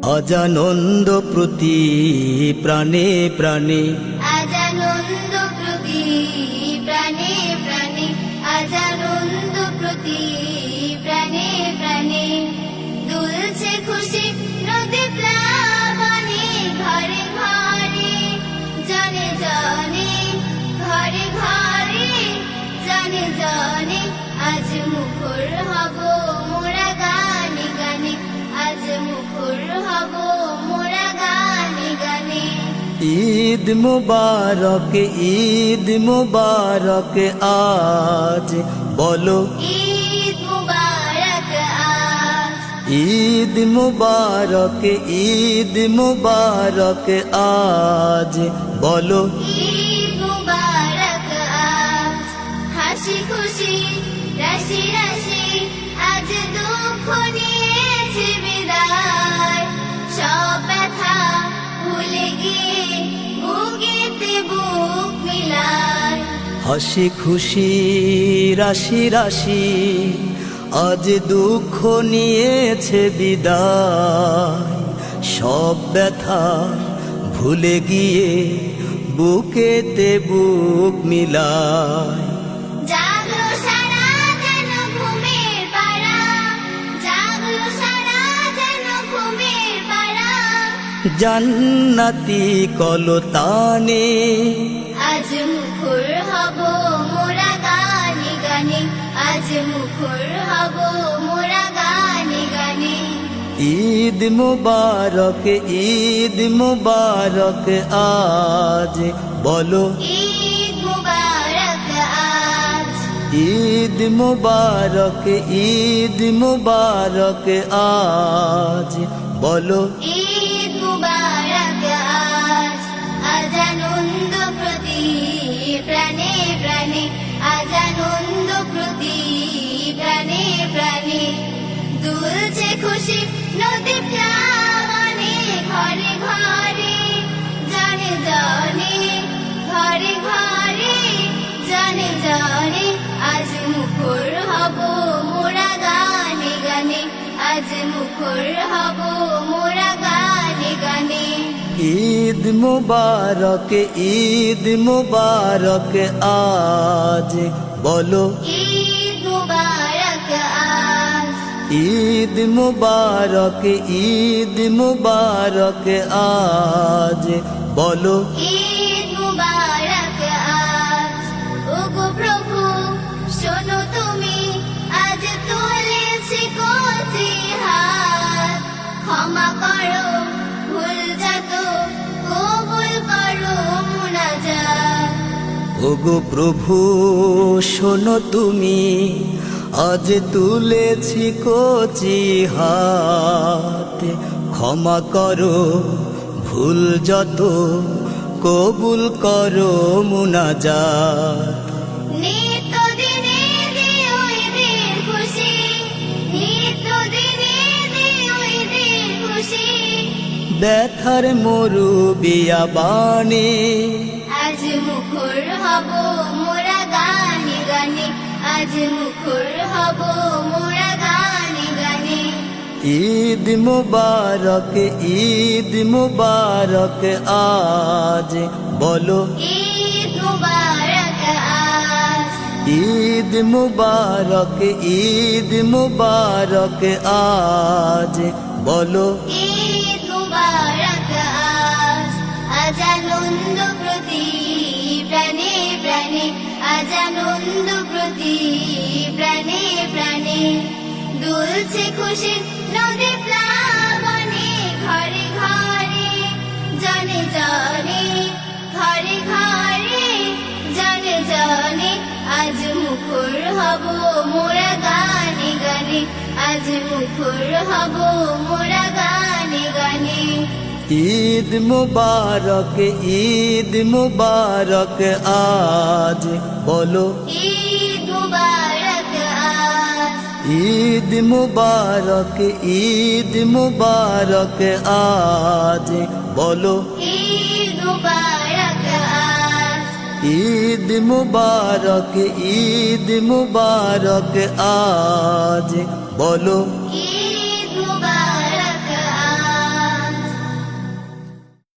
আজ আনন্দ প্রতি প্রাণে প্রাণে, আজ আনন্দ প্রতি প্রাণে প্রাণে, আজ আনন্দ প্রতি প্রাণে প্রাণে, দুলছে খুশি নদী প্লাবনে, ঘরে ঘরে জনে জনে, ঘরে ঘরে জনে জনে, আজ মুখর হব মোরা গানে গানে, আজ মুখর হব মোরা গানে গানে। ঈদ মুবারক, ঈদ মুবারক আজ বলো, ঈদ মুবারক আজ, ঈদ মুবারক, ঈদ মুবারক আজ বলো, ঈদ মুবারক আজ, হাসি খুশি রাশি রাশি আজ দুঃখ নিয়েছে বিদায়, সব ব্যথা ভুলে গিয়ে বুকেতে বুক মিলায়। হাসি খুশি রাশি রাশি আজ দুঃখ নিয়েছে বিদায়, সব ব্যথা ভুলে গিয়ে বুকেতে বুক মিলায়। জাগলো সারা যেন ঘুমের পাড়া, জাগলো সারা যেন ঘুমের পাড়া, জান্নাতি কলতানে, আজ মুখর হব মোরা গানে গানে, আজ মুখর হব মোরা গানে গানে। ঈদ মুবারক, ঈদ মুবারক আজ বলো, ঈদ মুবারক আজ, ঈদ মুবারক, ঈদ মুবারক আজ বলো, ঈদ মুবারক আজ, আজ আনন্দ প্রতি প্রাণে প্রাণে, আজ আনন্দ প্রতি প্রাণে প্রাণে, দুলছে খুশি নদী প্লাবনে, ঘরে ঘরে জনে জনে, ঘরে ঘরে জনে জনে, আজ মুখর হব মোরা গানে গানে, আজ মুখর হব মোরা গানে গানে। ঈদ মুবারক, ঈদ মুবারক আজ বলো, ঈদ মুবারক আজ, ঈদ মুবারক, ঈদ মুবারক আজ বলো, ঈদ মুবারক আজ, ওগো প্রভু শোনো তুমি, আজ তুলেছি কচি হাত, ক্ষমা করো ভুল যত, কবুল করো মুনাজাত। ওগো প্রভু শোনো তুমি, আজ তুলেছি কচি হাত, ক্ষমা করো ভুল যত, কবুল করো মুনাজাত। নিত্য দিনে দিও ঈদের খুশি, নিত্য দিনে দিও ঈদের খুশি, ব্যথার মরু বিয়াবানে, আজ মুখর হব মোরা গানে গানে, আজ মুখর হব মোরা গানে গানে। ঈদ মুবারক, ঈদ মুবারক আজ বলো, ঈদ মুবারক আজ, ঈদ মুবারক, ঈদ মুবারক আজ বলো, ঈদ মুবারক আজ, আজ আনন্দ প্রতি প্রাণে প্রাণে, আজ আনন্দ প্রতি প্রাণে প্রাণে, দুলছে খুশি নদী প্লাবনে, ঘরে ঘরে জনে জনে, ঘরে ঘরে জনে জনে, আজ মুখর হব মোরা গানে গানে, আজ মুখর হব মোরা গানে গানে। ঈদ মুবারক, ঈদ মুবারক আজ বলো, ঈদ মুবারক আজ, ঈদ মুবারক, ঈদ মুবারক আজ বলো, ঈদ মুবারক আজ, ঈদ মুবারক, ঈদ মুবারক আজ বলো,